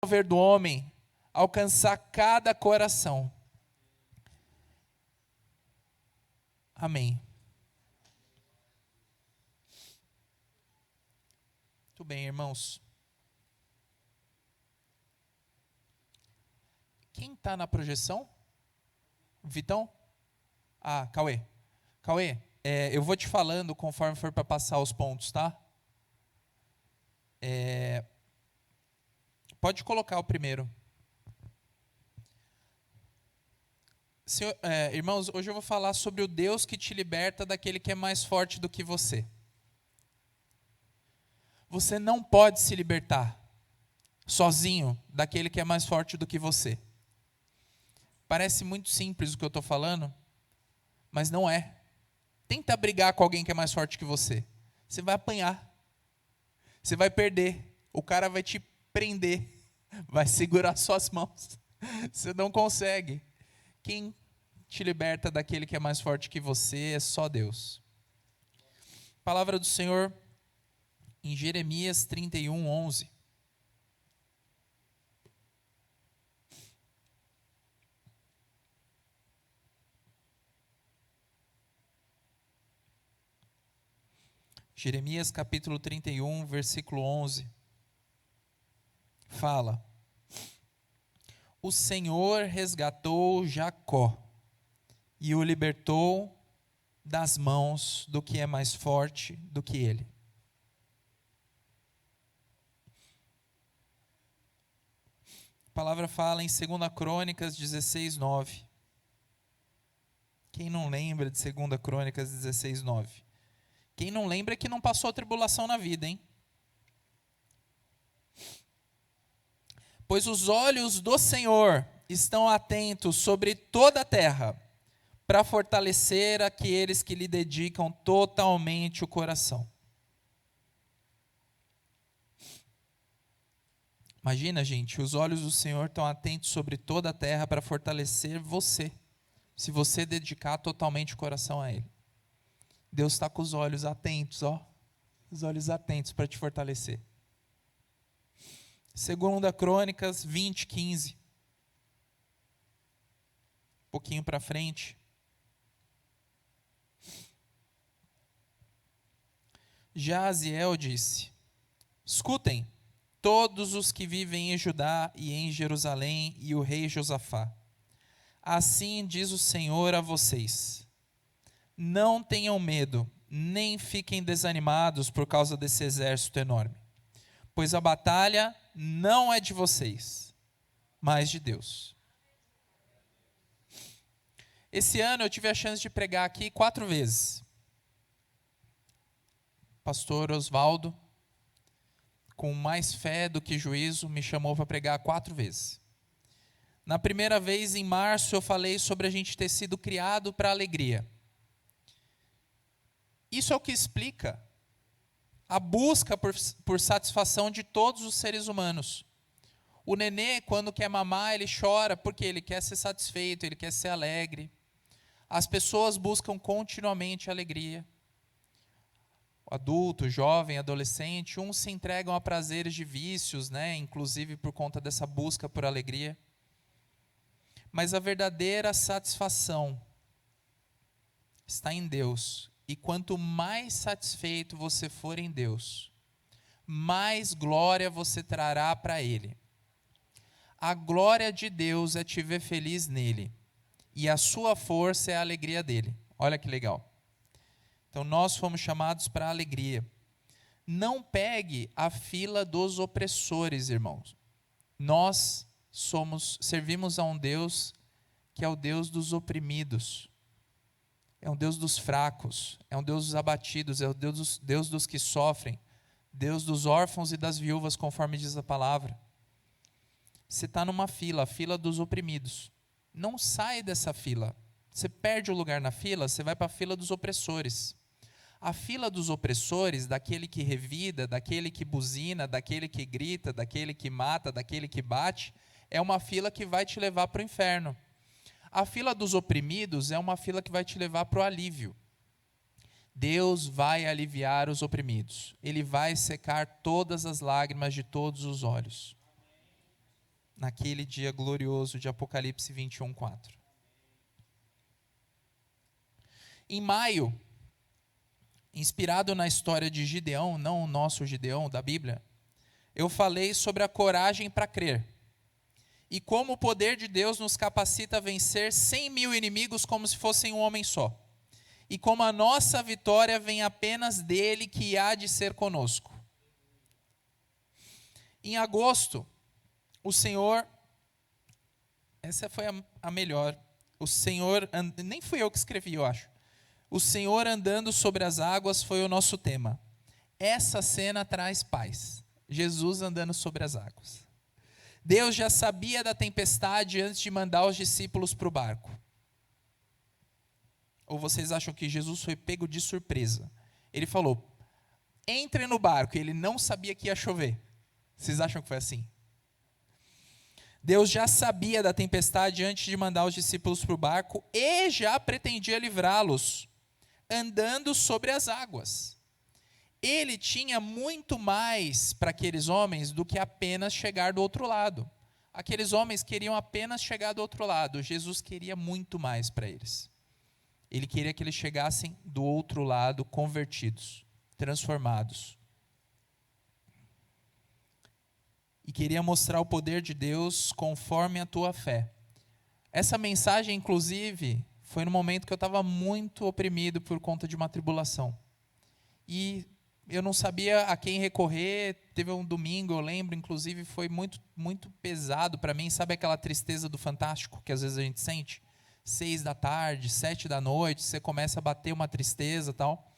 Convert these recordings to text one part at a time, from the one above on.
mover do homem, alcançar cada coração. Amém. Muito bem, irmãos. Quem está na projeção? Vitão? Cauê. Cauê, eu vou te falando conforme for para passar os pontos, tá? Pode colocar o primeiro. Senhor, irmãos, hoje eu vou falar sobre o Deus que te liberta daquele que é mais forte do que você. Você não pode se libertar sozinho daquele que é mais forte do que você. Parece muito simples o que eu estou falando, mas não é. Tenta brigar com alguém que é mais forte que você. Você vai apanhar. Você vai perder. O cara vai te prender. Vai segurar suas mãos. Você não consegue. Quem te liberta daquele que é mais forte que você é só Deus. Palavra do Senhor em Jeremias 31, 11. Jeremias capítulo 31, versículo 11. Fala: O Senhor resgatou Jacó e o libertou das mãos do que é mais forte do que ele. A palavra fala em 2 Crônicas 16, 9. Quem não lembra de 2 Crônicas 16, 9? Quem não lembra é que não passou tribulação na vida, hein? Pois os olhos do Senhor estão atentos sobre toda a terra, para fortalecer aqueles que lhe dedicam totalmente o coração. Imagina, gente, os olhos do Senhor estão atentos sobre toda a terra para fortalecer você, se você dedicar totalmente o coração a Ele. Deus está com os olhos atentos, os olhos atentos para te fortalecer. 2 Crônicas 20, 15. Um pouquinho para frente. Jaziel disse: Escutem, todos os que vivem em Judá e em Jerusalém e o rei Josafá. Assim diz o Senhor a vocês: não tenham medo, nem fiquem desanimados por causa desse exército enorme, pois a batalha não é de vocês, mas de Deus. Esse ano eu tive a chance de pregar aqui 4 vezes. Pastor Osvaldo, com mais fé do que juízo, me chamou para pregar 4 vezes. Na primeira vez, em março, eu falei sobre a gente ter sido criado para alegria. Isso é o que explica a busca por satisfação de todos os seres humanos. O nenê, quando quer mamar, ele chora porque ele quer ser satisfeito, ele quer ser alegre. As pessoas buscam continuamente alegria. O adulto, o jovem, adolescente, uns se entregam a prazeres de vícios, inclusive por conta dessa busca por alegria. Mas a verdadeira satisfação está em Deus. E quanto mais satisfeito você for em Deus, mais glória você trará para Ele. A glória de Deus é te ver feliz nele. E a sua força é a alegria dele. Olha que legal. Então nós fomos chamados para a alegria. Não pegue a fila dos opressores, irmãos. Nós servimos a um Deus que é o Deus dos oprimidos. É um Deus dos fracos, é um Deus dos abatidos, é o Deus dos que sofrem, Deus dos órfãos e das viúvas, conforme diz a palavra. Você está numa fila, a fila dos oprimidos. Não sai dessa fila. Você perde o lugar na fila, você vai para a fila dos opressores. A fila dos opressores, daquele que revida, daquele que buzina, daquele que grita, daquele que mata, daquele que bate, é uma fila que vai te levar para o inferno. A fila dos oprimidos é uma fila que vai te levar para o alívio. Deus vai aliviar os oprimidos. Ele vai secar todas as lágrimas de todos os olhos. naquele dia glorioso de Apocalipse 21:4. Em maio, inspirado na história de Gideão, não o nosso Gideão da Bíblia, eu falei sobre a coragem para crer. E como o poder de Deus nos capacita a vencer 100.000 inimigos como se fossem um homem só. E como a nossa vitória vem apenas dele que há de ser conosco. Em agosto, o Senhor, essa foi a melhor, o Senhor, nem fui eu que escrevi, eu acho. O Senhor andando sobre as águas foi o nosso tema. Essa cena traz paz. Jesus andando sobre as águas. Deus já sabia da tempestade antes de mandar os discípulos para o barco. Ou vocês acham que Jesus foi pego de surpresa? Ele falou, entre no barco, e ele não sabia que ia chover. Vocês acham que foi assim? Deus já sabia da tempestade antes de mandar os discípulos para o barco e já pretendia livrá-los, andando sobre as águas. Ele tinha muito mais para aqueles homens do que apenas chegar do outro lado. Aqueles homens queriam apenas chegar do outro lado. Jesus queria muito mais para eles. Ele queria que eles chegassem do outro lado convertidos, transformados. E queria mostrar o poder de Deus conforme a tua fé. Essa mensagem, inclusive, foi no momento que eu estava muito oprimido por conta de uma tribulação. E eu não sabia a quem recorrer. Teve um domingo, eu lembro, inclusive, foi muito, muito pesado para mim. Sabe aquela tristeza do Fantástico que às vezes a gente sente? 6 da tarde, 7 da noite, você começa a bater uma tristeza e tal.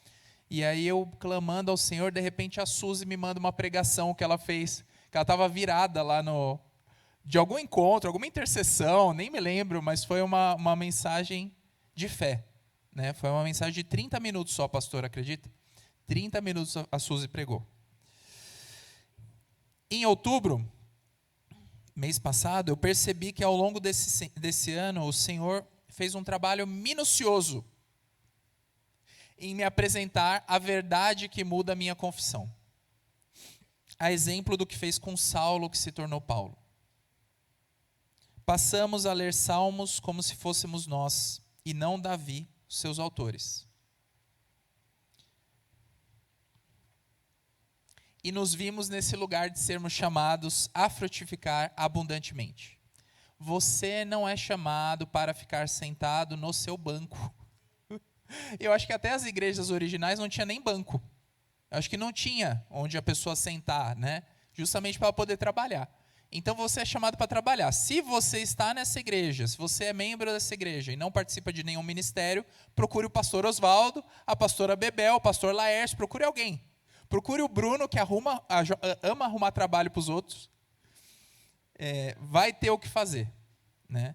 E aí eu clamando ao Senhor, de repente a Suzy me manda uma pregação que ela fez, que ela estava virada lá de algum encontro, alguma intercessão, nem me lembro, mas foi uma mensagem de fé. Né? Foi uma mensagem de 30 minutos só, pastor, acredita? 30 minutos a Suzy pregou. Em outubro, mês passado, eu percebi que ao longo desse ano, o Senhor fez um trabalho minucioso em me apresentar a verdade que muda a minha confissão. A exemplo do que fez com Saulo, que se tornou Paulo. Passamos a ler salmos como se fôssemos nós, e não Davi, seus autores. E nos vimos nesse lugar de sermos chamados a frutificar abundantemente. Você não é chamado para ficar sentado no seu banco. Eu acho que até as igrejas originais não tinha nem banco. Eu acho que não tinha onde a pessoa sentar, né? Justamente para poder trabalhar. Então você é chamado para trabalhar. Se você está nessa igreja, se você é membro dessa igreja e não participa de nenhum ministério, procure o pastor Oswaldo, a pastora Bebel, o pastor Laércio, procure alguém. Procure o Bruno, que ama arrumar trabalho para os outros. Vai ter o que fazer. Né?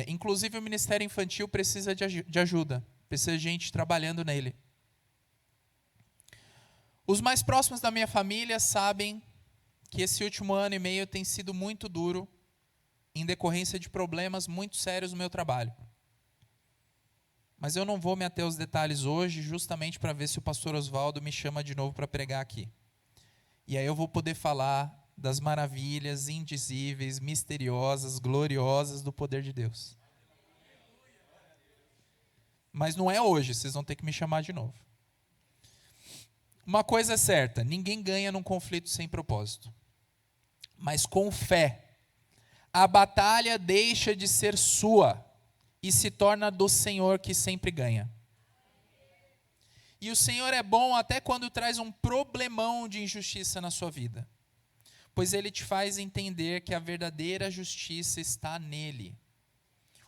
Inclusive o Ministério Infantil precisa de ajuda. Precisa de gente trabalhando nele. Os mais próximos da minha família sabem que esse último ano e meio tem sido muito duro em decorrência de problemas muito sérios no meu trabalho. Mas eu não vou me ater aos detalhes hoje, justamente para ver se o pastor Oswaldo me chama de novo para pregar aqui. E aí eu vou poder falar das maravilhas indizíveis, misteriosas, gloriosas do poder de Deus. Mas não é hoje, vocês vão ter que me chamar de novo. Uma coisa é certa, ninguém ganha num conflito sem propósito. Mas com fé, a batalha deixa de ser sua e se torna do Senhor, que sempre ganha. E o Senhor é bom até quando traz um problemão de injustiça na sua vida. Pois Ele te faz entender que a verdadeira justiça está nele.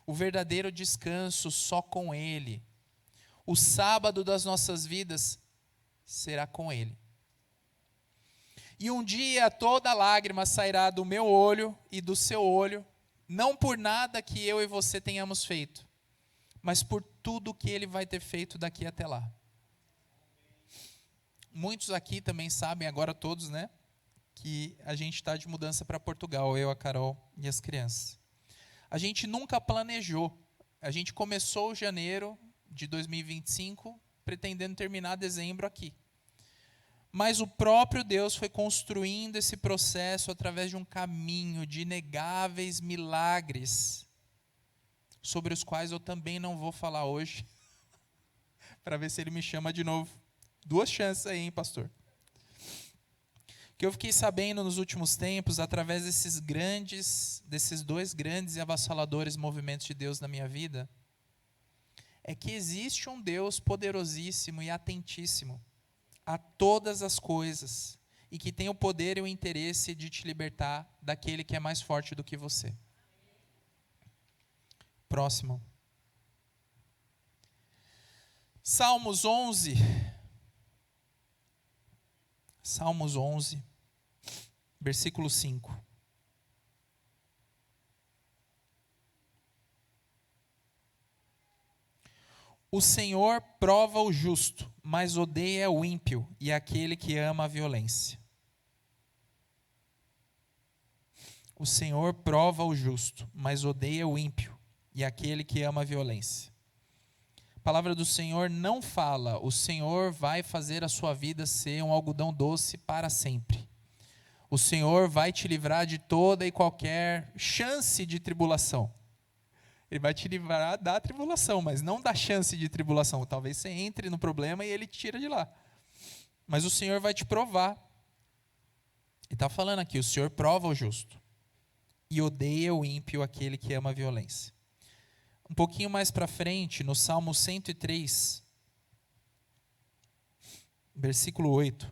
O verdadeiro descanso só com Ele. O sábado das nossas vidas será com Ele. E um dia toda lágrima sairá do meu olho e do seu olho, não por nada que eu e você tenhamos feito, mas por tudo que Ele vai ter feito daqui até lá. Muitos aqui também sabem, agora todos, né? Que a gente está de mudança para Portugal, eu, a Carol e as crianças. A gente nunca planejou. A gente começou janeiro de 2025, pretendendo terminar dezembro aqui. Mas o próprio Deus foi construindo esse processo através de um caminho de inegáveis milagres, sobre os quais eu também não vou falar hoje, para ver se ele me chama de novo. 2 chances aí, hein, pastor? Que eu fiquei sabendo nos últimos tempos, através desses 2 grandes e avassaladores movimentos de Deus na minha vida, é que existe um Deus poderosíssimo e atentíssimo a todas as coisas, e que tem o poder e o interesse de te libertar daquele que é mais forte do que você. Próximo. Salmos 11. Salmos 11, versículo 5. O Senhor prova o justo, mas odeia o ímpio e aquele que ama a violência. O Senhor prova o justo, mas odeia o ímpio e aquele que ama a violência. A palavra do Senhor não fala, o Senhor vai fazer a sua vida ser um algodão doce para sempre. O Senhor vai te livrar de toda e qualquer chance de tribulação. Ele vai te livrar da tribulação, mas não da chance de tribulação. Talvez você entre no problema e ele te tira de lá. Mas o Senhor vai te provar. Ele está falando aqui, o Senhor prova o justo e odeia o ímpio, aquele que ama a violência. Um pouquinho mais para frente, no Salmo 103, versículo 8.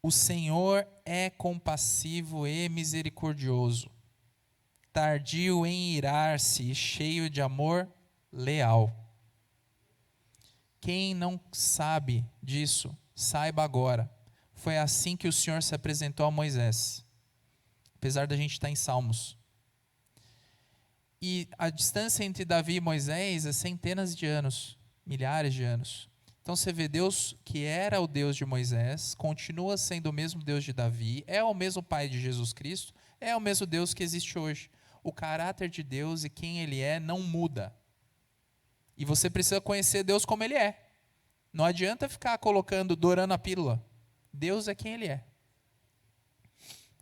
O Senhor é compassivo e misericordioso, tardio em irar-se e cheio de amor leal. Quem não sabe disso, saiba agora. Foi assim que o Senhor se apresentou a Moisés, apesar da gente estar em Salmos. E a distância entre Davi e Moisés é centenas de anos, milhares de anos. Então você vê Deus, que era o Deus de Moisés, continua sendo o mesmo Deus de Davi, é o mesmo Pai de Jesus Cristo, é o mesmo Deus que existe hoje. O caráter de Deus e quem Ele é não muda. E você precisa conhecer Deus como Ele é. Não adianta ficar colocando, dourando a pílula. Deus é quem Ele é.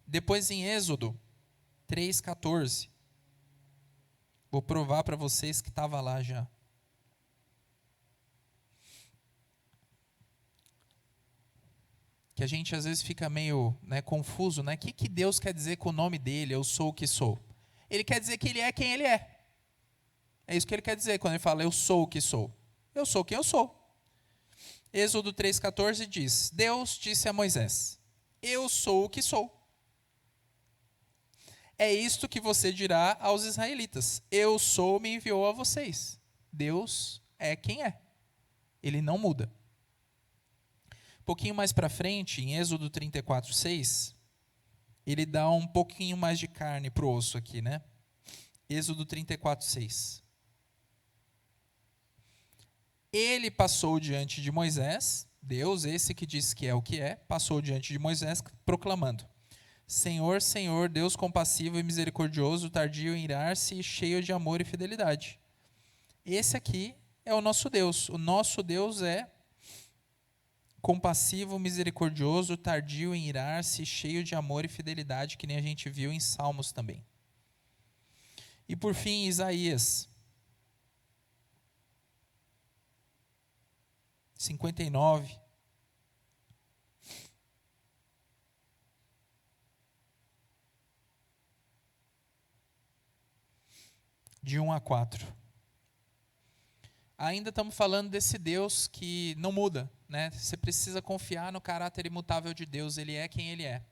Depois em Êxodo 3,14. Vou provar para vocês que estava lá já. Que a gente às vezes fica meio confuso, né? O que Deus quer dizer com o nome dele, eu sou o que sou? Ele quer dizer que ele é quem ele é. É isso que ele quer dizer quando ele fala, eu sou o que sou. Eu sou quem eu sou. Êxodo 3,14 diz, Deus disse a Moisés, eu sou o que sou. É isto que você dirá aos israelitas, eu sou, me enviou a vocês. Deus é quem é. Ele não muda. Um pouquinho mais para frente, em Êxodo 34:6, ele dá um pouquinho mais de carne para o osso aqui, né? Êxodo 34:6. Ele passou diante de Moisés, Deus, esse que diz que é o que é, passou diante de Moisés proclamando, Senhor, Senhor, Deus compassivo e misericordioso, tardio em irar-se e cheio de amor e fidelidade. Esse aqui é o nosso Deus. O nosso Deus é compassivo, misericordioso, tardio em irar-se, cheio de amor e fidelidade, que nem a gente viu em Salmos também. E por fim, Isaías 59. De 1 a 4. Ainda estamos falando desse Deus que não muda, né? Você precisa confiar no caráter imutável de Deus, Ele é quem Ele é.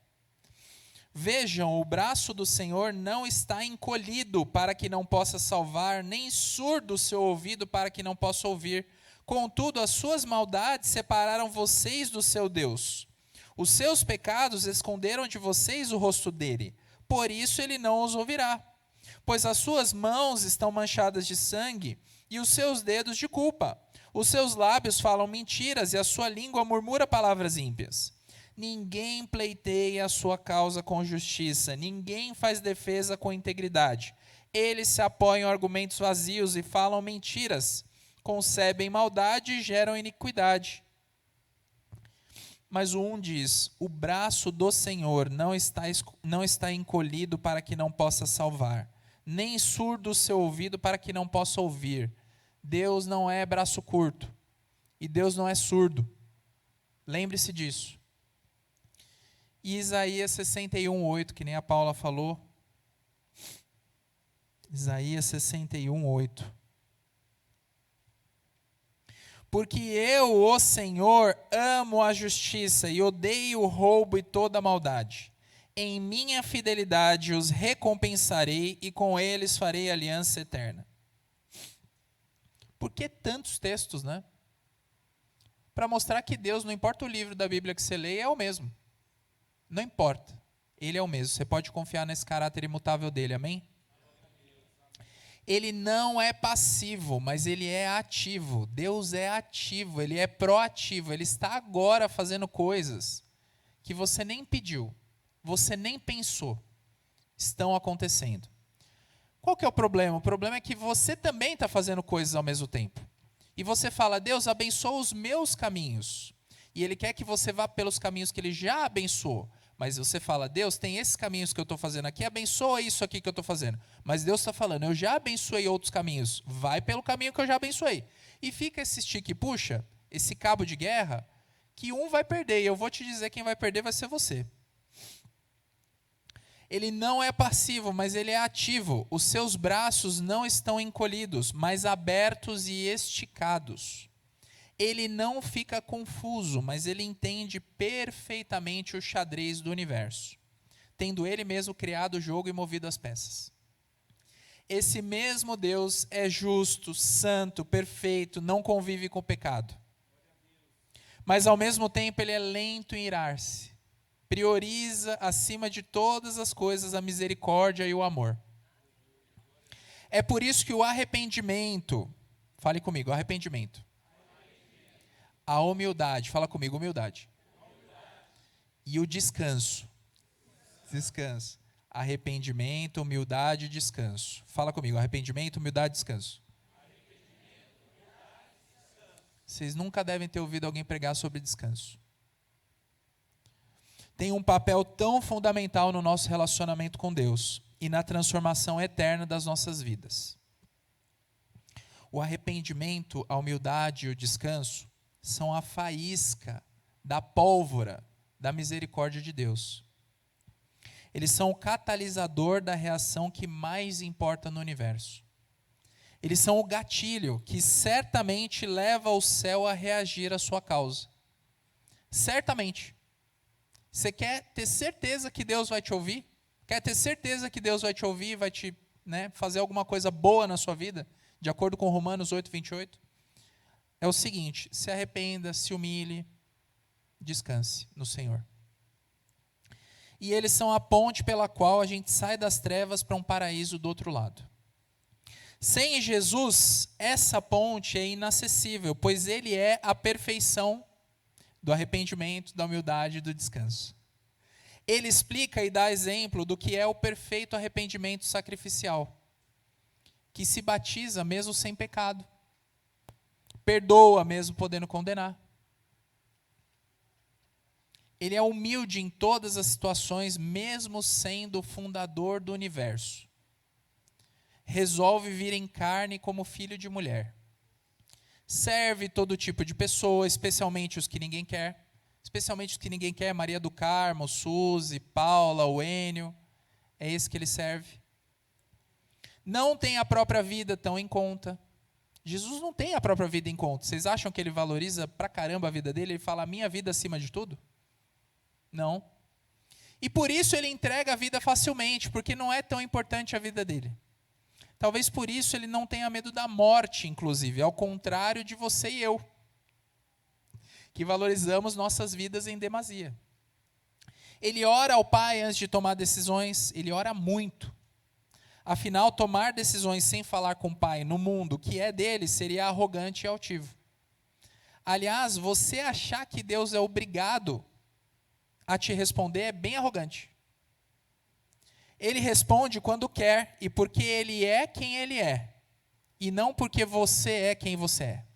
Vejam, o braço do Senhor não está encolhido para que não possa salvar, nem surdo o seu ouvido para que não possa ouvir. Contudo, as suas maldades separaram vocês do seu Deus. Os seus pecados esconderam de vocês o rosto dele. Por isso ele não os ouvirá. Pois as suas mãos estão manchadas de sangue e os seus dedos de culpa. Os seus lábios falam mentiras e a sua língua murmura palavras ímpias. Ninguém pleiteia a sua causa com justiça, ninguém faz defesa com integridade. Eles se apoiam em argumentos vazios e falam mentiras. concebem maldade e geram iniquidade. Mas o 1 diz: o braço do Senhor não está encolhido para que não possa salvar, nem surdo o seu ouvido para que não possa ouvir. Deus não é braço curto, e Deus não é surdo. Lembre-se disso. E Isaías 61:8, que nem a Paula falou. Isaías 61:8. Porque eu, o Senhor, amo a justiça e odeio o roubo e toda a maldade. Em minha fidelidade os recompensarei e com eles farei aliança eterna. Por que tantos textos, né? Para mostrar que Deus, não importa o livro da Bíblia que você lê, é o mesmo. Não importa. Ele é o mesmo. Você pode confiar nesse caráter imutável dele, amém? Ele não é passivo, mas ele é ativo. Deus é ativo, ele é proativo. Ele está agora fazendo coisas que você nem pediu, você nem pensou, estão acontecendo. Qual que é o problema? O problema é que você também está fazendo coisas ao mesmo tempo. E você fala: Deus, abençoa os meus caminhos. E Ele quer que você vá pelos caminhos que Ele já abençoou. Mas você fala: Deus, tem esses caminhos que eu estou fazendo aqui, abençoa isso aqui que eu estou fazendo. Mas Deus está falando: eu já abençoei outros caminhos, vai pelo caminho que eu já abençoei. E fica esse estica e puxa, esse cabo de guerra, que um vai perder. E eu vou te dizer, quem vai perder vai ser você. Ele não é passivo, mas ele é ativo. Os seus braços não estão encolhidos, mas abertos e esticados. Ele não fica confuso, mas ele entende perfeitamente o xadrez do universo, tendo ele mesmo criado o jogo e movido as peças. Esse mesmo Deus é justo, santo, perfeito, não convive com o pecado. Mas ao mesmo tempo ele é lento em irar-se. Prioriza acima de todas as coisas a misericórdia e o amor. É por isso que o arrependimento, fale comigo, arrependimento. A humildade, fala comigo, humildade. E o descanso. Descanso. Arrependimento, humildade e descanso. Fala comigo, arrependimento, humildade e descanso. Vocês nunca devem ter ouvido alguém pregar sobre descanso. Tem um papel tão fundamental no nosso relacionamento com Deus e na transformação eterna das nossas vidas. O arrependimento, a humildade e o descanso são a faísca da pólvora da misericórdia de Deus. Eles são o catalisador da reação que mais importa no universo. Eles são o gatilho que certamente leva o céu a reagir à sua causa. Certamente. Você quer ter certeza que Deus vai te ouvir? Quer ter certeza que Deus vai te ouvir e vai te fazer alguma coisa boa na sua vida? De acordo com Romanos 8:28? É o seguinte: se arrependa, se humilhe, descanse no Senhor. E eles são a ponte pela qual a gente sai das trevas para um paraíso do outro lado. Sem Jesus, essa ponte é inacessível, pois Ele é a perfeição do arrependimento, da humildade e do descanso. Ele explica e dá exemplo do que é o perfeito arrependimento sacrificial, que se batiza mesmo sem pecado, perdoa mesmo podendo condenar. Ele é humilde em todas as situações, mesmo sendo o fundador do universo. Resolve vir em carne como filho de mulher. Serve todo tipo de pessoa, especialmente os que ninguém quer. Especialmente os que ninguém quer, Maria do Carmo, Suzy, Paula, o Enio. É esse que ele serve. Não tem a própria vida tão em conta. Jesus não tem a própria vida em conta. Vocês acham que ele valoriza pra caramba a vida dele? Ele fala: a minha vida acima de tudo? Não. E por isso ele entrega a vida facilmente, porque não é tão importante a vida dele. Talvez por isso ele não tenha medo da morte, inclusive, ao contrário de você e eu, que valorizamos nossas vidas em demasia. Ele ora ao Pai antes de tomar decisões, ele ora muito. Afinal, tomar decisões sem falar com o Pai no mundo que é dele seria arrogante e altivo. Aliás, você achar que Deus é obrigado a te responder é bem arrogante. Ele responde quando quer e porque ele é quem ele é. e não porque você é quem você é.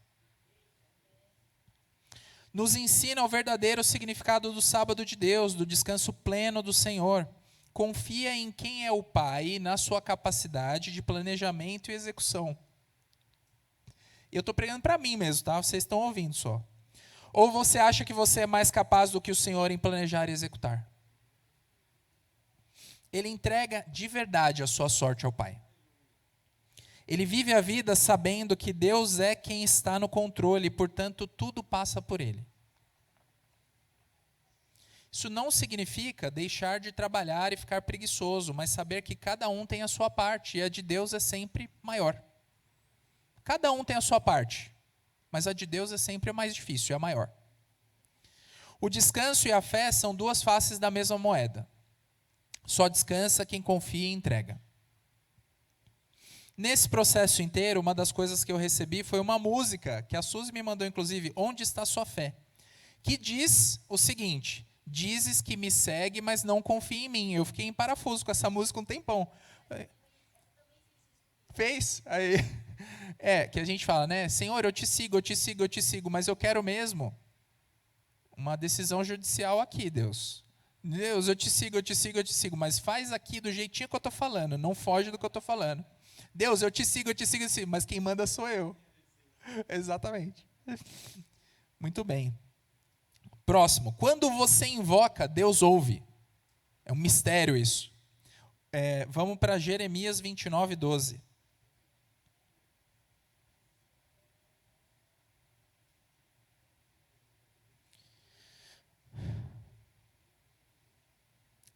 Nos ensina o verdadeiro significado do sábado de Deus, do descanso pleno do Senhor. Confia em quem é o Pai e na sua capacidade de planejamento e execução. Eu estou pregando para mim mesmo, tá? Vocês estão ouvindo só. Ou você acha que você é mais capaz do que o Senhor em planejar e executar? Ele entrega de verdade a sua sorte ao Pai. Ele vive a vida sabendo que Deus é quem está no controle, e, portanto, tudo passa por Ele. Isso não significa deixar de trabalhar e ficar preguiçoso, mas saber que cada um tem a sua parte, e a de Deus é sempre maior. Cada um tem a sua parte, mas a de Deus é sempre a mais difícil, é a maior. O descanso e a fé são duas faces da mesma moeda. Só descansa quem confia e entrega. Nesse processo inteiro, uma das coisas que eu recebi foi uma música, que a Suzy me mandou, inclusive, Onde Está Sua Fé? Que diz o seguinte: dizes que me segue, mas não confia em mim. Eu fiquei em parafuso com essa música um tempão. Fez? Aí, que a gente fala, né? Senhor, eu te sigo, eu te sigo, eu te sigo, mas eu quero mesmo uma decisão judicial aqui, Deus. Deus, eu te sigo, eu te sigo, eu te sigo, mas faz aqui do jeitinho que eu estou falando, não foge do que eu estou falando. Deus, eu te sigo, eu te sigo, eu te sigo, mas quem manda sou eu. Exatamente. Muito bem. Próximo. Quando você invoca, Deus ouve. É um mistério isso. Vamos para Jeremias 29, 12.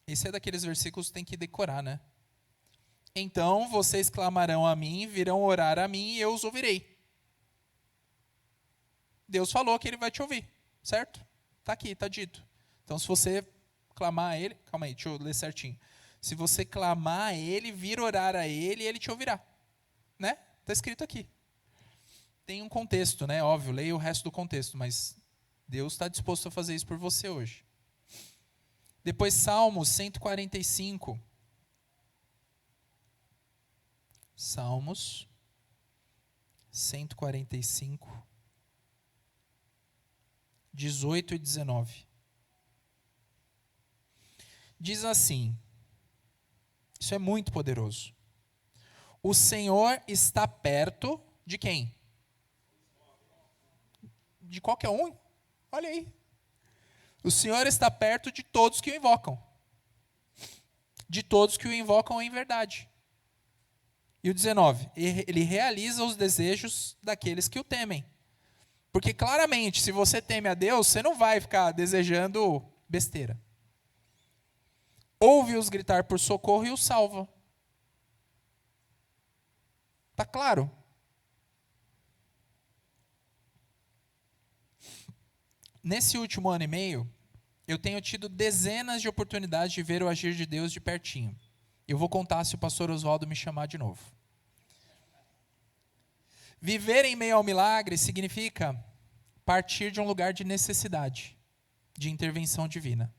Esse é daqueles versículos que tem que decorar, né? Então vocês clamarão a mim, virão orar a mim e eu os ouvirei. Deus falou que Ele vai te ouvir, certo? Está aqui, está dito. Então se você clamar a Ele, calma aí, deixa eu ler certinho. Se você clamar a Ele, vir orar a Ele, Ele te ouvirá. Né? Está escrito aqui. Tem um contexto, né? Óbvio, leia o resto do contexto, mas Deus está disposto a fazer isso por você hoje. Depois Salmos 145. Salmos 145, 18 e 19. Diz assim, isso é muito poderoso. O Senhor está perto de quem? De qualquer um? Olha aí. O Senhor está perto de todos que o invocam. De todos que o invocam em verdade. E o 19, ele realiza os desejos daqueles que o temem. Porque claramente, se você teme a Deus, você não vai ficar desejando besteira. Ouve-os gritar por socorro e os salva. Está claro? Nesse último ano e meio, eu tenho tido dezenas de oportunidades de ver o agir de Deus de pertinho. Eu vou contar se o pastor Oswaldo me chamar de novo. Viver em meio ao milagre significa partir de um lugar de necessidade, de intervenção divina.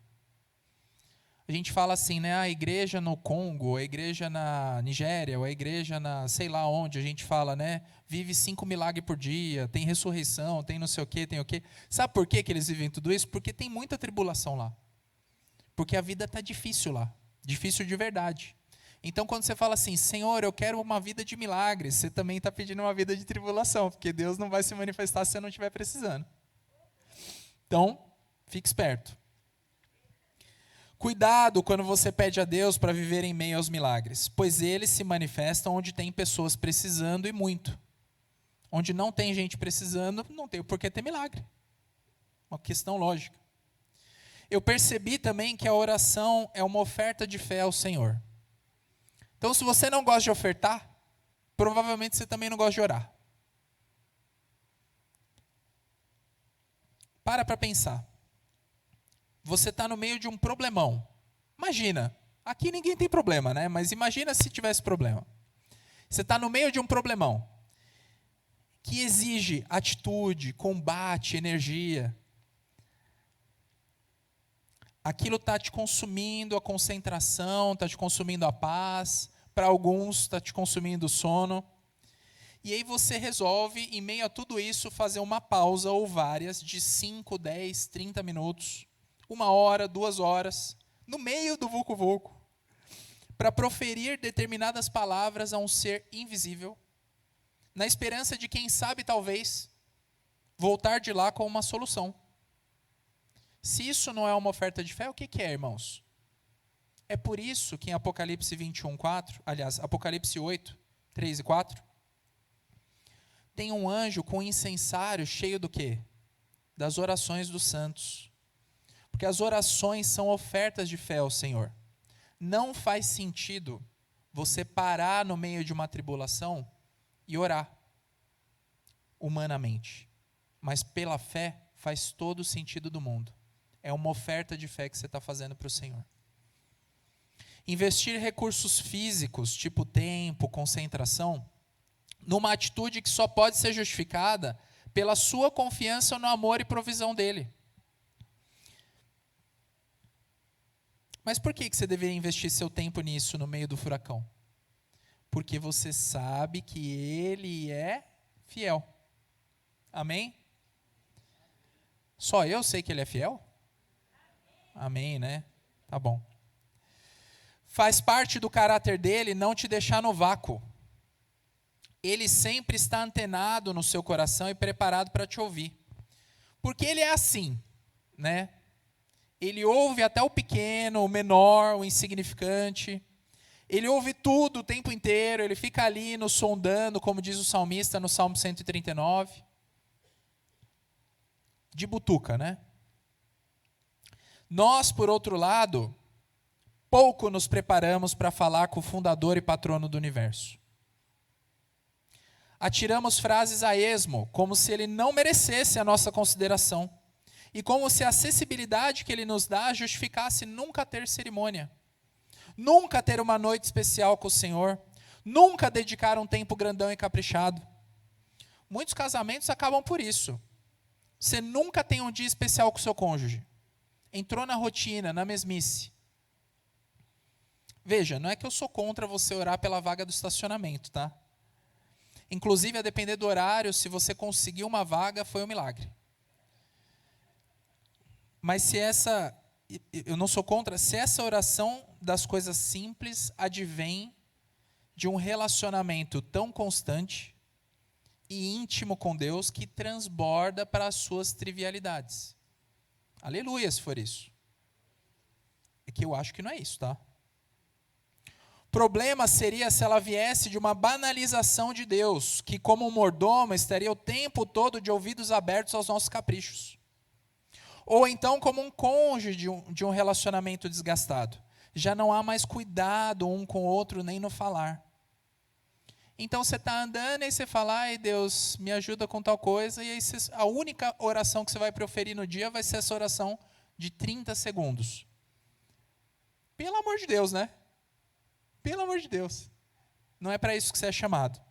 A gente fala assim, né? A igreja no Congo, a igreja na Nigéria, ou a igreja na sei lá onde, a gente fala, né? Vive 5 milagres por dia, tem ressurreição, tem não sei o quê, tem o quê. Sabe por que eles vivem tudo isso? Porque tem muita tribulação lá. Porque a vida está difícil lá. Difícil de verdade. Então, quando você fala assim, Senhor, eu quero uma vida de milagres, você também está pedindo uma vida de tribulação, porque Deus não vai se manifestar se você não estiver precisando. Então, fique esperto. Cuidado quando você pede a Deus para viver em meio aos milagres, pois eles se manifestam onde tem pessoas precisando e muito. Onde não tem gente precisando, não tem por que ter milagre. Uma questão lógica. Eu percebi também que a oração é uma oferta de fé ao Senhor. Então, se você não gosta de ofertar, provavelmente você também não gosta de orar. Para pensar. Você está no meio de um problemão. Imagina, aqui ninguém tem problema, né? Mas imagina se tivesse problema. Você está no meio de um problemão que exige atitude, combate, energia. Aquilo está te consumindo a concentração, está te consumindo a paz. Para alguns está te consumindo o sono. E aí você resolve, em meio a tudo isso, fazer uma pausa ou várias de 5, 10, 30 minutos, 1 hora, 2 horas, no meio do vucu-vucu, para proferir determinadas palavras a um ser invisível, na esperança de, quem sabe, talvez, voltar de lá com uma solução. Se isso não é uma oferta de fé, o que é, irmãos? É por isso que em Apocalipse 21:4, aliás, Apocalipse 8, 3 e 4, tem um anjo com um incensário cheio do quê? Das orações dos santos. Porque as orações são ofertas de fé ao Senhor. Não faz sentido você parar no meio de uma tribulação e orar humanamente. Mas pela fé faz todo o sentido do mundo. É uma oferta de fé que você está fazendo para o Senhor. Investir recursos físicos, tipo tempo, concentração, numa atitude que só pode ser justificada pela sua confiança no amor e provisão dele. Mas por que você deveria investir seu tempo nisso no meio do furacão? Porque você sabe que ele é fiel. Amém? Só eu sei que ele é fiel? Amém, né? Tá bom. Faz parte do caráter dele não te deixar no vácuo. Ele sempre está antenado no seu coração e preparado para te ouvir. Porque ele é assim, né? Ele ouve até o pequeno, o menor, o insignificante. Ele ouve tudo o tempo inteiro, ele fica ali nos sondando, como diz o salmista no Salmo 139. De butuca, né? Nós, por outro lado, pouco nos preparamos para falar com o fundador e patrono do universo. Atiramos frases a esmo, como se ele não merecesse a nossa consideração. E como se a acessibilidade que ele nos dá justificasse nunca ter cerimônia. Nunca ter uma noite especial com o Senhor. Nunca dedicar um tempo grandão e caprichado. Muitos casamentos acabam por isso. Você nunca tem um dia especial com o seu cônjuge. Entrou na rotina, na mesmice. Veja, não é que eu sou contra você orar pela vaga do estacionamento, tá? Inclusive, a depender do horário, se você conseguir uma vaga, foi um milagre. Mas eu não sou contra, se essa oração das coisas simples advém de um relacionamento tão constante e íntimo com Deus que transborda para as suas trivialidades. Aleluia, se for isso. É que eu acho que não é isso, tá? O problema seria se ela viesse de uma banalização de Deus, que como um mordomo estaria o tempo todo de ouvidos abertos aos nossos caprichos. Ou então como um cônjuge de um relacionamento desgastado. Já não há mais cuidado um com o outro, nem no falar. Então você está andando e você fala, ai Deus, me ajuda com tal coisa, e aí a única oração que você vai proferir no dia vai ser essa oração de 30 segundos. Pelo amor de Deus, né? Pelo amor de Deus. Não é para isso que você é chamado.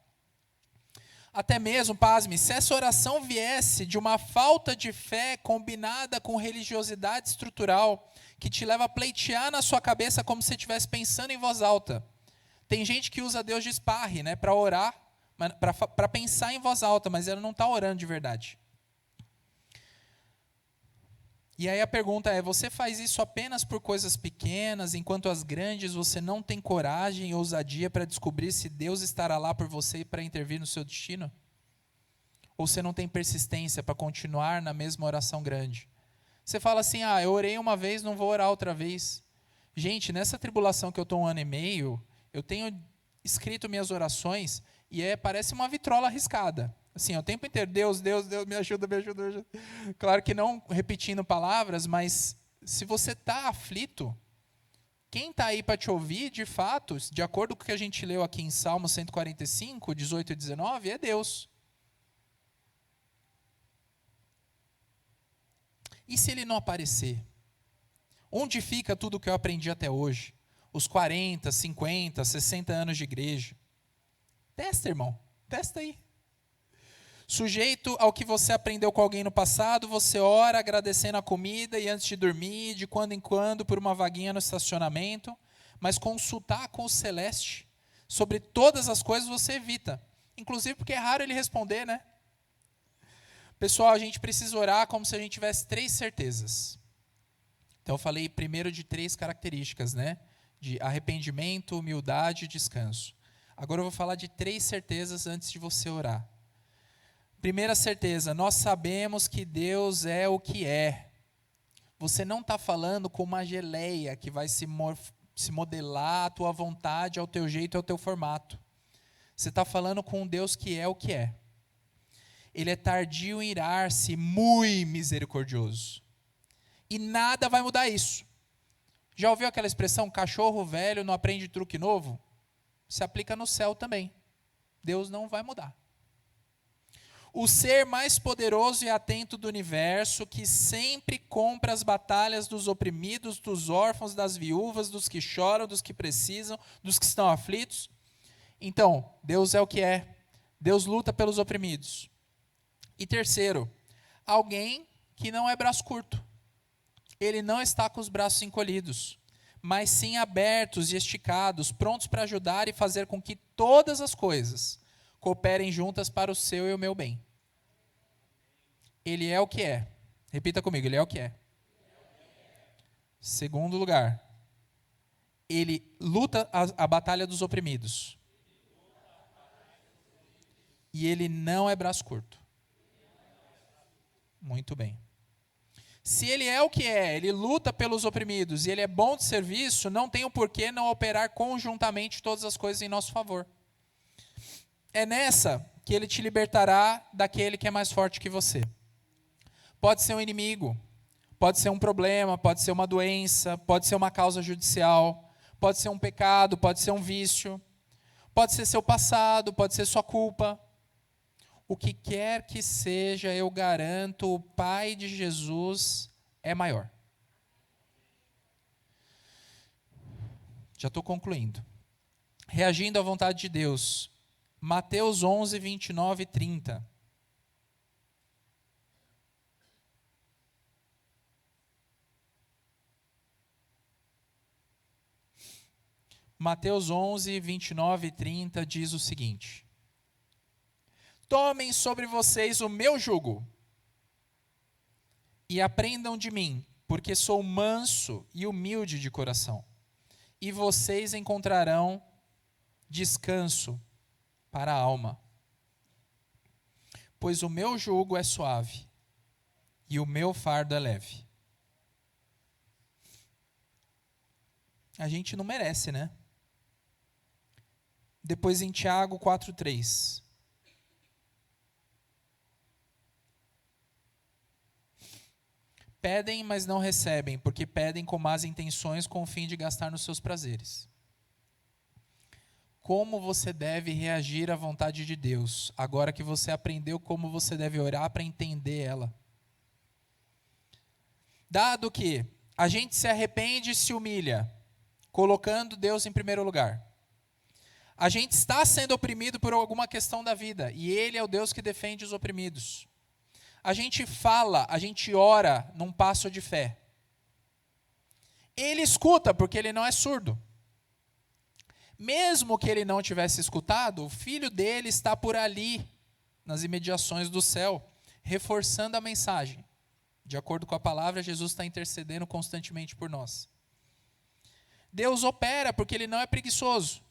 Até mesmo, pasme, se essa oração viesse de uma falta de fé combinada com religiosidade estrutural, que te leva a pleitear na sua cabeça como se estivesse pensando em voz alta. Tem gente que usa Deus de esparre, né, para orar, para pensar em voz alta, mas ela não está orando de verdade. E aí a pergunta é, você faz isso apenas por coisas pequenas, enquanto as grandes você não tem coragem e ousadia para descobrir se Deus estará lá por você para intervir no seu destino? Ou você não tem persistência para continuar na mesma oração grande? Você fala assim, eu orei uma vez, não vou orar outra vez. Gente, nessa tribulação que eu estou 1 ano e meio, eu tenho escrito minhas orações e parece uma vitrola arriscada. Assim, o tempo inteiro, Deus, Deus, Deus, me ajuda, me ajuda, me ajuda. Claro que não repetindo palavras, mas se você está aflito, quem está aí para te ouvir, de fato, de acordo com o que a gente leu aqui em Salmo 145, 18 e 19, é Deus. E se ele não aparecer? Onde fica tudo o que eu aprendi até hoje? Os 40, 50, 60 anos de igreja. Testa, irmão. Testa aí. Sujeito ao que você aprendeu com alguém no passado, você ora agradecendo a comida e antes de dormir, de quando em quando, por uma vaguinha no estacionamento, mas consultar com o celeste sobre todas as coisas você evita. Inclusive porque é raro ele responder, né? Pessoal, a gente precisa orar como se a gente tivesse 3 certezas. Então eu falei primeiro de 3 características, né? De arrependimento, humildade e descanso. Agora eu vou falar de 3 certezas antes de você orar. Primeira certeza, nós sabemos que Deus é o que é. Você não está falando com uma geleia que vai se modelar à tua vontade, ao teu jeito, ao teu formato. Você está falando com um Deus que é o que é. Ele é tardio em irar-se, muito misericordioso. E nada vai mudar isso. Já ouviu aquela expressão, cachorro velho não aprende truque novo? Se aplica no céu também. Deus não vai mudar. O ser mais poderoso e atento do universo, que sempre compra as batalhas dos oprimidos, dos órfãos, das viúvas, dos que choram, dos que precisam, dos que estão aflitos. Então, Deus é o que é. Deus luta pelos oprimidos. E terceiro, alguém que não é braço curto. Ele não está com os braços encolhidos, mas sim abertos e esticados, prontos para ajudar e fazer com que todas as coisas cooperem juntas para o seu e o meu bem. Ele é o que é. Repita comigo, ele é o que é. Segundo lugar, ele luta a batalha dos oprimidos. E ele não é braço curto. Muito bem. Se ele é o que é, ele luta pelos oprimidos e ele é bom de serviço, não tem o porquê não operar conjuntamente todas as coisas em nosso favor. É nessa que ele te libertará daquele que é mais forte que você. Pode ser um inimigo, pode ser um problema, pode ser uma doença, pode ser uma causa judicial, pode ser um pecado, pode ser um vício, pode ser seu passado, pode ser sua culpa. O que quer que seja, eu garanto, o Pai de Jesus é maior. Já estou concluindo. Reagindo à vontade de Deus, Mateus 11, 29 e 30. Mateus 11, 29 e 30 diz o seguinte: tomem sobre vocês o meu jugo e aprendam de mim, porque sou manso e humilde de coração, e vocês encontrarão descanso para a alma. Pois o meu jugo é suave e o meu fardo é leve. A gente não merece, né? Depois em Tiago 4:3. Pedem, mas não recebem, porque pedem com más intenções, com o fim de gastar nos seus prazeres. Como você deve reagir à vontade de Deus, agora que você aprendeu como você deve orar para entender ela? Dado que a gente se arrepende e se humilha, colocando Deus em primeiro lugar. A gente está sendo oprimido por alguma questão da vida, e Ele é o Deus que defende os oprimidos. A gente fala, a gente ora num passo de fé. Ele escuta, porque Ele não é surdo. Mesmo que Ele não tivesse escutado, o Filho dele está por ali, nas imediações do céu, reforçando a mensagem. De acordo com a palavra, Jesus está intercedendo constantemente por nós. Deus opera porque Ele não é preguiçoso.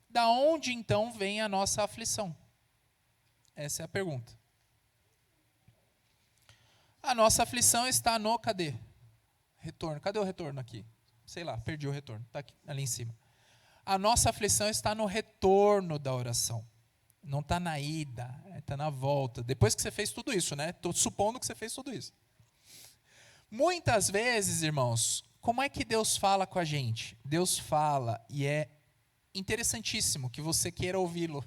Da onde então vem a nossa aflição? Essa é a pergunta. A nossa aflição está no, cadê? Retorno. Cadê o retorno aqui? Sei lá, perdi o retorno. Está ali em cima. A nossa aflição está no retorno da oração. Não está na ida, está na volta. Depois que você fez tudo isso, né? Estou supondo que você fez tudo isso. Muitas vezes, irmãos, como é que Deus fala com a gente? Deus fala e é interessantíssimo que você queira ouvi-lo.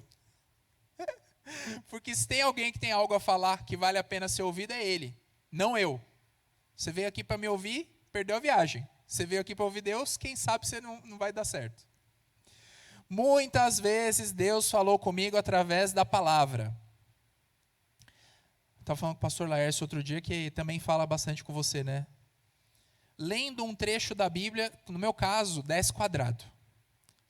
Porque se tem alguém que tem algo a falar que vale a pena ser ouvido, é Ele, não eu. Você veio aqui para me ouvir, perdeu a viagem. Você veio aqui para ouvir Deus, quem sabe você não vai dar certo. Muitas vezes Deus falou comigo através da palavra. Estava falando com o pastor Laércio outro dia, que também fala bastante com você, né? Lendo um trecho da Bíblia, no meu caso, 10 quadrado.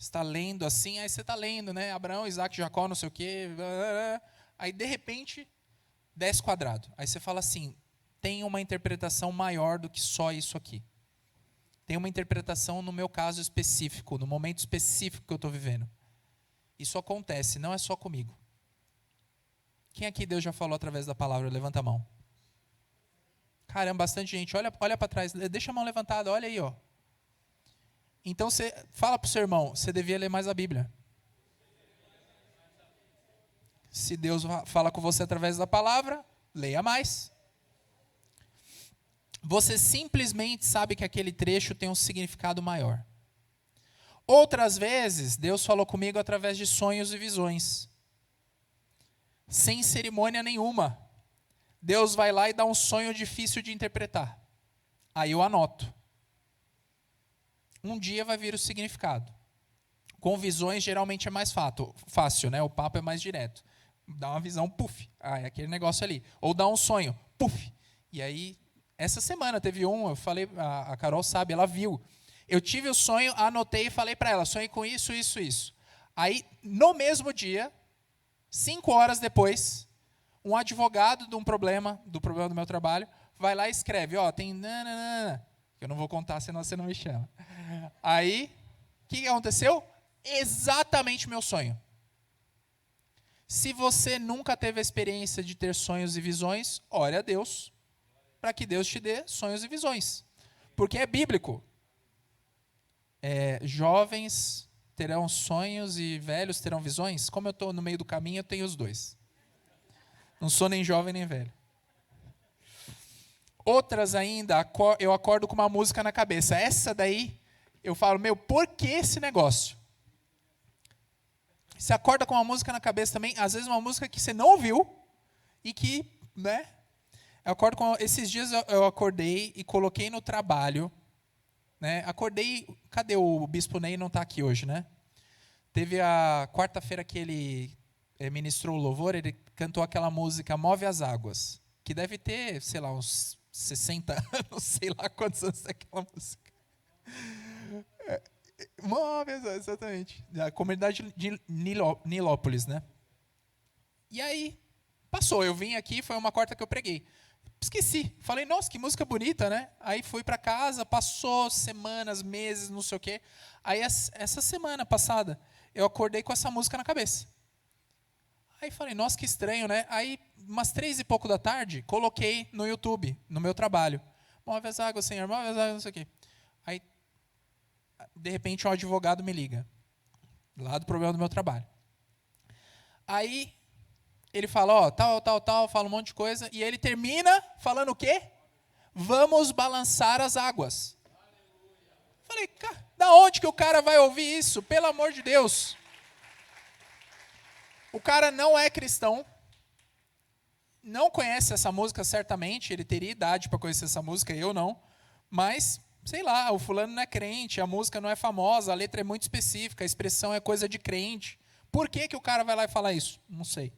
Você está lendo assim, aí você está lendo, né? Abraão, Isaac, Jacó, não sei o quê. Aí, de repente, 10 quadrado. Aí você fala assim, tem uma interpretação maior do que só isso aqui. Tem uma interpretação no meu caso específico, no momento específico que eu estou vivendo. Isso acontece, não é só comigo. Quem aqui Deus já falou através da palavra? Levanta a mão. Caramba, bastante gente. Olha para trás, deixa a mão levantada, olha aí, ó. Então você fala para o seu irmão, você devia ler mais a Bíblia. Se Deus fala com você através da palavra, leia mais. Você simplesmente sabe que aquele trecho tem um significado maior. Outras vezes, Deus falou comigo através de sonhos e visões. Sem cerimônia nenhuma. Deus vai lá e dá um sonho difícil de interpretar. Aí eu anoto. Um dia vai vir o significado. Com visões, geralmente é mais fácil, né? O papo é mais direto. Dá uma visão, puf. Ah, é aquele negócio ali. Ou dá um sonho, puf. E aí, essa semana teve eu falei, a Carol sabe, ela viu. Eu tive o sonho, anotei e falei para ela, sonhei com isso, isso, isso. Aí, no mesmo dia, 5 horas depois, um advogado do problema do meu trabalho, vai lá e escreve, ó, tem nananana. Eu não vou contar, senão você não me chama. Aí, o que aconteceu? Exatamente meu sonho. Se você nunca teve a experiência de ter sonhos e visões, ore a Deus, para que Deus te dê sonhos e visões. Porque é bíblico. Jovens terão sonhos e velhos terão visões. Como eu estou no meio do caminho, eu tenho os dois. Não sou nem jovem nem velho. Outras ainda, eu acordo com uma música na cabeça. Essa daí, eu falo, por que esse negócio? Você acorda com uma música na cabeça também, às vezes uma música que você não ouviu, e que, né? Esses dias eu acordei e coloquei no trabalho, né? Acordei, cadê o Bispo Ney? Não está aqui hoje, né? Teve a quarta-feira que ele ministrou o louvor, ele cantou aquela música Move as Águas, que deve ter, sei lá, uns 60 anos, sei lá quantos anos é aquela música. Move as Águas, exatamente. A comunidade de Nilópolis, né? E aí, passou, eu vim aqui, foi uma quarta que eu preguei. Esqueci, falei, nossa, que música bonita, né? Aí fui para casa, passou semanas, meses, não sei o quê. Aí essa semana passada, eu acordei com essa música na cabeça. Aí falei, nossa, que estranho, né? Aí, umas 3 e pouco da tarde, coloquei no YouTube, no meu trabalho. Move as águas, Senhor, move as águas, não sei o quê. Aí, de repente, um advogado me liga, lá do problema do meu trabalho. Aí, ele fala, tal, fala um monte de coisa, e ele termina falando o quê? Vamos balançar as águas. Falei, da onde que o cara vai ouvir isso? Pelo amor de Deus. O cara não é cristão, não conhece essa música certamente, ele teria idade para conhecer essa música, eu não, mas, sei lá, o fulano não é crente, a música não é famosa, a letra é muito específica, a expressão é coisa de crente. Por que que o cara vai lá e falar isso? Não sei.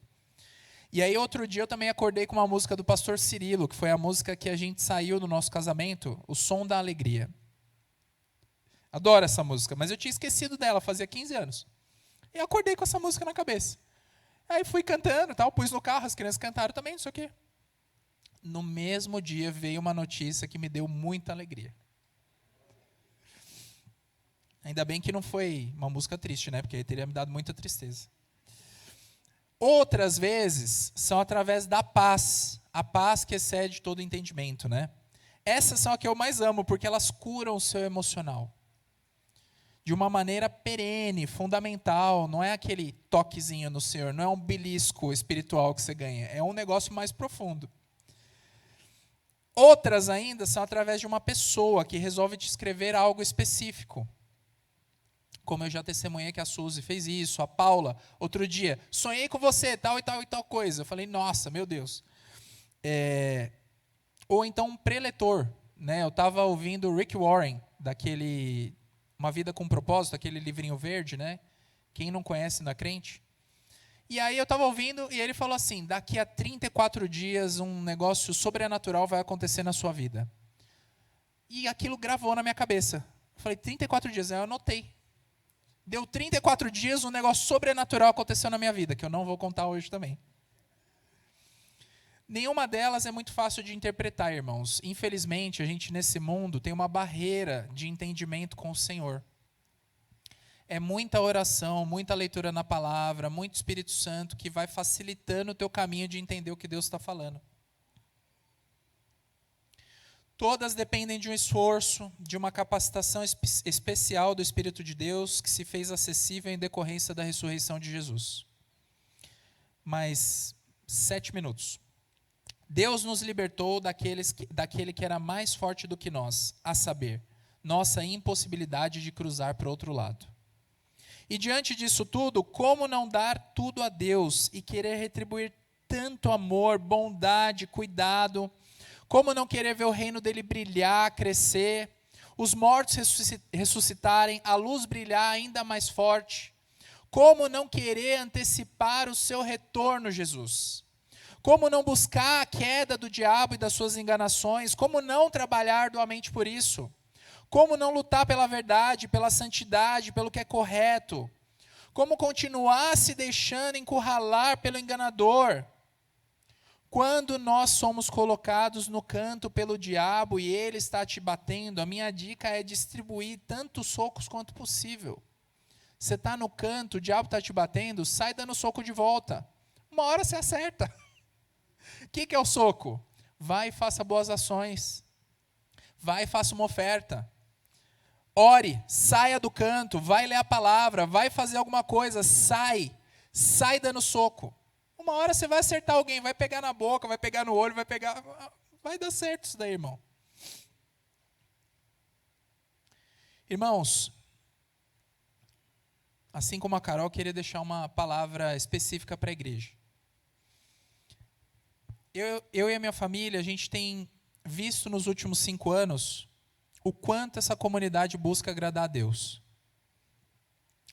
E aí outro dia eu também acordei com uma música do pastor Cirilo, que foi a música que a gente saiu do nosso casamento, O Som da Alegria. Adoro essa música, mas eu tinha esquecido dela, fazia 15 anos. E eu acordei com essa música na cabeça. Aí fui cantando, tal, pus no carro, as crianças cantaram também, não sei o quê. No mesmo dia veio uma notícia que me deu muita alegria. Ainda bem que não foi uma música triste, né? Porque aí teria me dado muita tristeza. Outras vezes são através da paz. A paz que excede todo entendimento, né? Essas são as que eu mais amo, porque elas curam o seu emocional. De uma maneira perene, fundamental. Não é aquele toquezinho no Senhor, não é um belisco espiritual que você ganha. É um negócio mais profundo. Outras ainda são através de uma pessoa que resolve te escrever algo específico. Como eu já testemunhei que a Suzy fez isso, a Paula, outro dia, sonhei com você, tal e tal e tal coisa. Eu falei, nossa, meu Deus. Ou então um preletor, né? Eu estava ouvindo Rick Warren, daquele Uma Vida com Propósito, aquele livrinho verde, né? Quem não conhece não é crente. E aí eu estava ouvindo e ele falou assim, daqui a 34 dias um negócio sobrenatural vai acontecer na sua vida. E aquilo gravou na minha cabeça. Eu falei, 34 dias, aí eu anotei. Deu 34 dias, um negócio sobrenatural aconteceu na minha vida, que eu não vou contar hoje também. Nenhuma delas é muito fácil de interpretar, irmãos. Infelizmente, a gente nesse mundo tem uma barreira de entendimento com o Senhor. É muita oração, muita leitura na palavra, muito Espírito Santo que vai facilitando o teu caminho de entender o que Deus está falando. Todas dependem de um esforço, de uma capacitação especial do Espírito de Deus que se fez acessível em decorrência da ressurreição de Jesus. Mais 7 minutos. Deus nos libertou daquele que era mais forte do que nós, a saber, nossa impossibilidade de cruzar para o outro lado. E diante disso tudo, como não dar tudo a Deus e querer retribuir tanto amor, bondade, cuidado? Como não querer ver o reino dele brilhar, crescer, os mortos ressuscitarem, a luz brilhar ainda mais forte? Como não querer antecipar o seu retorno, Jesus? Como não buscar a queda do diabo e das suas enganações? Como não trabalhar doamente por isso? Como não lutar pela verdade, pela santidade, pelo que é correto? Como continuar se deixando encurralar pelo enganador? Quando nós somos colocados no canto pelo diabo e ele está te batendo, a minha dica é distribuir tantos socos quanto possível. Você está no canto, o diabo está te batendo, sai dando soco de volta. Uma hora você acerta. O que é o soco? Vai e faça boas ações. Vai e faça uma oferta. Ore, saia do canto, vai ler a palavra, vai fazer alguma coisa, sai dando soco. Uma hora você vai acertar alguém, vai pegar na boca, vai pegar no olho, vai dar certo isso daí, irmão. Irmãos, assim como a Carol, eu queria deixar uma palavra específica para a igreja. Eu e a minha família, a gente tem visto nos últimos 5 anos o quanto essa comunidade busca agradar a Deus.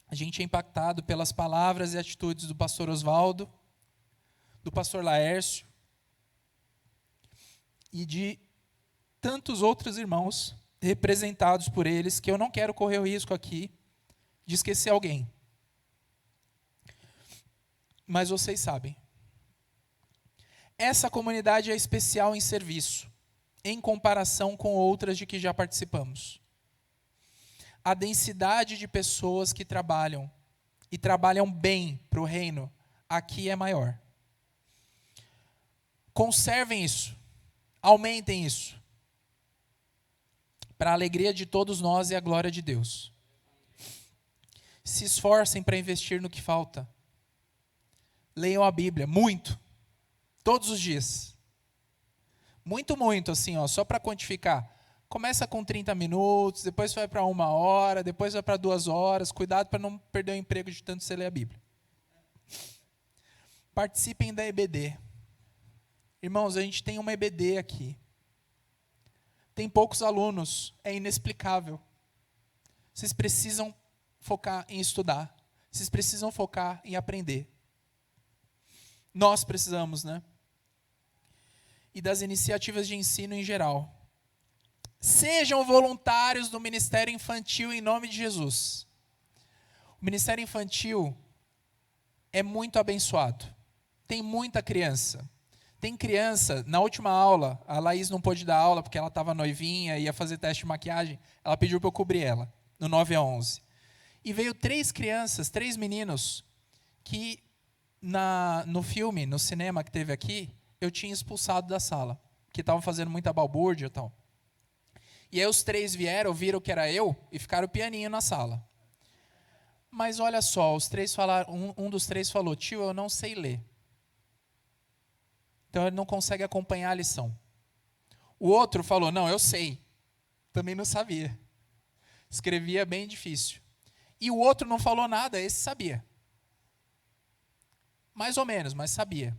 A gente é impactado pelas palavras e atitudes do pastor Oswaldo, do pastor Laércio e de tantos outros irmãos representados por eles, que eu não quero correr o risco aqui de esquecer alguém. Mas vocês sabem. Essa comunidade é especial em serviço, em comparação com outras de que já participamos. A densidade de pessoas que trabalham, e trabalham bem para o reino, aqui é maior. Conservem isso, aumentem isso, para a alegria de todos nós e a glória de Deus. Se esforcem para investir no que falta. Leiam a Bíblia, muito. Todos os dias. Muito, assim, só para quantificar. Começa com 30 minutos, depois vai para 1 hora, depois vai para 2 horas. Cuidado para não perder o emprego de tanto você ler a Bíblia. Participem da EBD. Irmãos, a gente tem uma EBD aqui. Tem poucos alunos, é inexplicável. Vocês precisam focar em estudar. Vocês precisam focar em aprender. Nós precisamos, né? E das iniciativas de ensino em geral. Sejam voluntários do Ministério Infantil em nome de Jesus. O Ministério Infantil é muito abençoado. Tem muita criança. Tem criança, na última aula, a Laís não pôde dar aula porque ela estava noivinha, ia fazer teste de maquiagem, ela pediu para eu cobrir ela, no 9 a 11. E veio 3 crianças, 3 meninos, que no filme, no cinema que teve aqui, eu tinha expulsado da sala, que estavam fazendo muita balbúrdia e tal. E aí os 3 vieram, viram que era eu, e ficaram pianinho na sala. Mas olha só, os 3 falaram, um dos 3 falou, tio, eu não sei ler. Então ele não consegue acompanhar a lição. O outro falou, não, eu sei. Também não sabia. Escrevia bem difícil. E o outro não falou nada, esse sabia. Mais ou menos, mas sabia.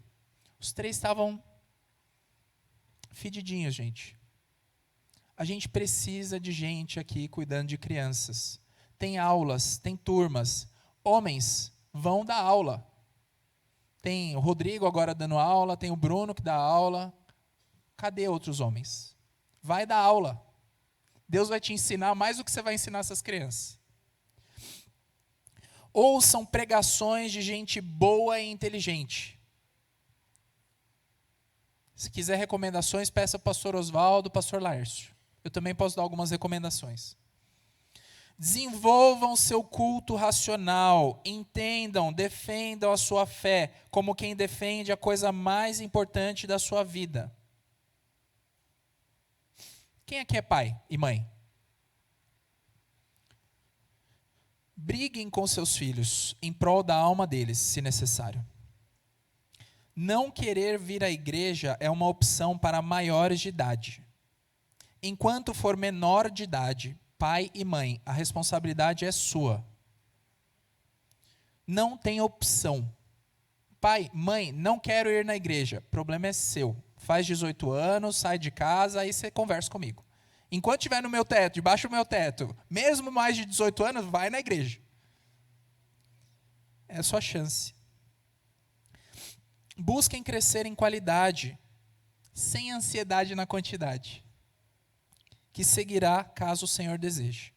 Os 3 estavam fedidinhos, gente. A gente precisa de gente aqui cuidando de crianças. Tem aulas, tem turmas. Homens vão dar aula. Tem o Rodrigo agora dando aula, tem o Bruno que dá aula. Cadê outros homens? Vai dar aula. Deus vai te ensinar mais do que você vai ensinar essas crianças. Ouçam pregações de gente boa e inteligente. Se quiser recomendações, peça ao pastor Oswaldo, pastor Laércio. Eu também posso dar algumas recomendações. Desenvolvam seu culto racional, entendam, defendam a sua fé como quem defende a coisa mais importante da sua vida. Quem aqui é pai e mãe? Briguem com seus filhos em prol da alma deles, se necessário. Não querer vir à igreja é uma opção para maiores de idade. Enquanto for menor de idade, pai e mãe, a responsabilidade é sua. Não tem opção. Pai, mãe, não quero ir na igreja. O problema é seu. Faz 18 anos, sai de casa, aí você conversa comigo. Enquanto estiver no meu teto, debaixo do meu teto, mesmo mais de 18 anos, vai na igreja. É a sua chance. Busquem crescer em qualidade, sem ansiedade na quantidade, que seguirá caso o Senhor deseje.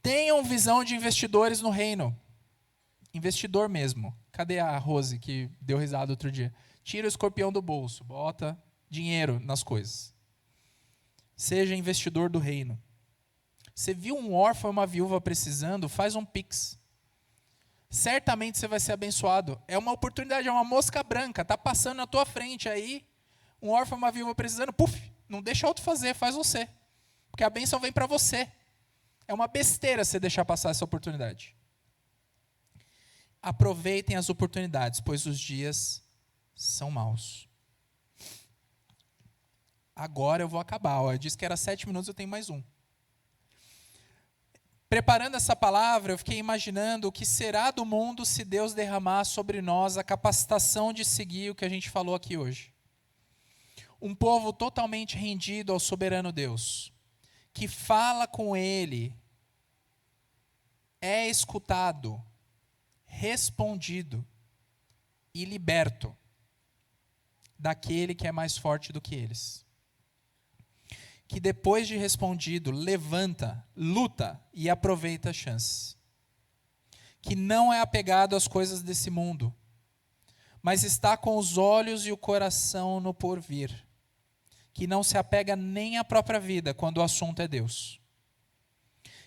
Tenham visão de investidores no reino. Investidor mesmo. Cadê a Rose que deu risada outro dia? Tira o escorpião do bolso, bota dinheiro nas coisas. Seja investidor do reino. Você viu um órfão ou uma viúva precisando, faz um pix. Certamente você vai ser abençoado. É uma oportunidade, é uma mosca branca, está passando na tua frente aí, um órfão ou uma viúva precisando, puf, não deixa outro fazer, faz você. Porque a bênção vem para você. É uma besteira você deixar passar essa oportunidade. Aproveitem as oportunidades, pois os dias são maus. Agora eu vou acabar. Eu disse que era 7 minutos, eu tenho mais um. Preparando essa palavra, eu fiquei imaginando o que será do mundo se Deus derramar sobre nós a capacitação de seguir o que a gente falou aqui hoje. Um povo totalmente rendido ao soberano Deus, que fala com Ele, é escutado, respondido e liberto daquele que é mais forte do que eles. Que depois de respondido, levanta, luta e aproveita as chances. Que não é apegado às coisas desse mundo, mas está com os olhos e o coração no porvir. Que não se apega nem à própria vida quando o assunto é Deus.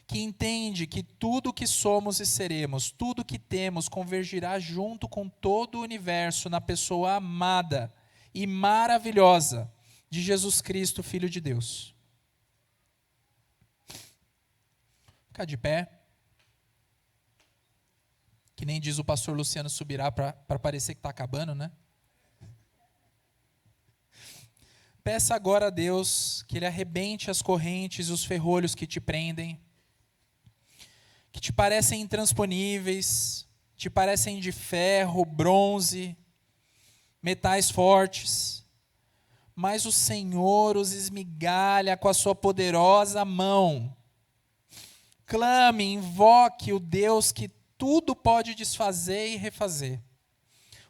Que entende que tudo que somos e seremos, tudo que temos, convergirá junto com todo o universo na pessoa amada e maravilhosa de Jesus Cristo, Filho de Deus. Ficar de pé. Que nem diz o pastor Luciano Subirá, para parecer que está acabando, né? Peça agora a Deus que Ele arrebente as correntes e os ferrolhos que te prendem, que te parecem intransponíveis, te parecem de ferro, bronze, metais fortes. Mas o Senhor os esmigalha com a sua poderosa mão. Clame, invoque o Deus que tudo pode desfazer e refazer,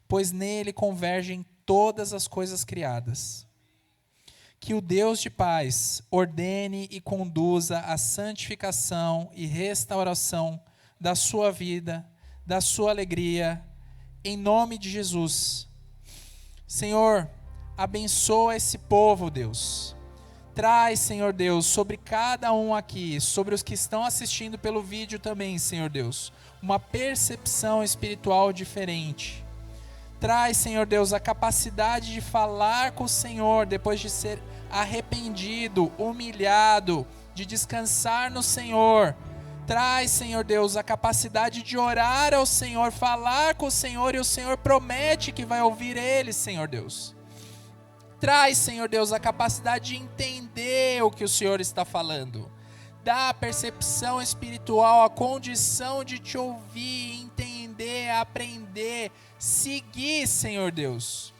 pois nele convergem todas as coisas criadas. Que o Deus de paz ordene e conduza a santificação e restauração da sua vida, da sua alegria, em nome de Jesus. Senhor, abençoa esse povo, Deus. Traz, Senhor Deus, sobre cada um aqui, sobre os que estão assistindo pelo vídeo também, Senhor Deus, uma percepção espiritual diferente. Traz, Senhor Deus, a capacidade de falar com o Senhor depois de ser arrependido, humilhado, de descansar no Senhor. Traz, Senhor Deus, a capacidade de orar ao Senhor, falar com o Senhor, e o Senhor promete que vai ouvir eles, Senhor Deus. Traz, Senhor Deus, a capacidade de entender o que o Senhor está falando. Dá a percepção espiritual, a condição de te ouvir, entender, aprender, seguir, Senhor Deus.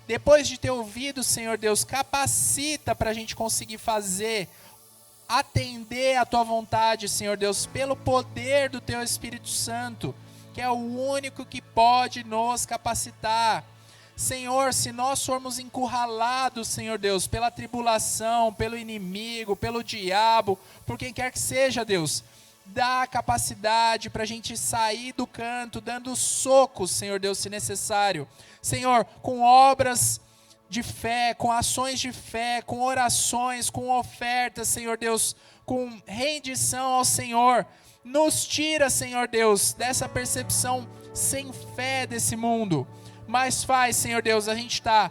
Depois de ter ouvido, Senhor Deus, capacita para a gente conseguir fazer, atender a Tua vontade, Senhor Deus, pelo poder do Teu Espírito Santo, que é o único que pode nos capacitar. Senhor, se nós formos encurralados, Senhor Deus, pela tribulação, pelo inimigo, pelo diabo, por quem quer que seja, Deus, dá capacidade para a gente sair do canto, dando socos, Senhor Deus, se necessário. Senhor, com obras de fé, com ações de fé, com orações, com ofertas, Senhor Deus, com rendição ao Senhor. Nos tira, Senhor Deus, dessa percepção sem fé desse mundo. Mas faz, Senhor Deus, a gente está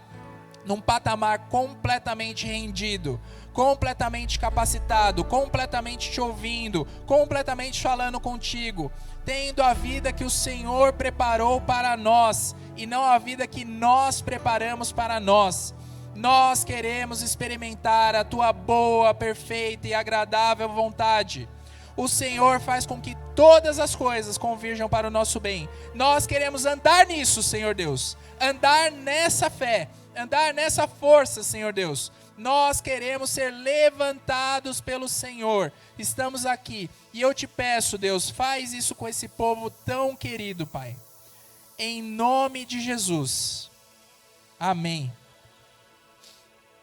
num patamar completamente rendido, completamente capacitado, completamente te ouvindo, completamente falando contigo, tendo a vida que o Senhor preparou para nós e não a vida que nós preparamos para nós. Nós queremos experimentar a tua boa, perfeita e agradável vontade. O Senhor faz com que todas as coisas convirjam para o nosso bem. Nós queremos andar nisso, Senhor Deus, andar nessa fé, andar nessa força, Senhor Deus. Nós queremos ser levantados pelo Senhor. Estamos aqui e eu te peço, Deus, faz isso com esse povo tão querido, Pai. Em nome de Jesus. Amém.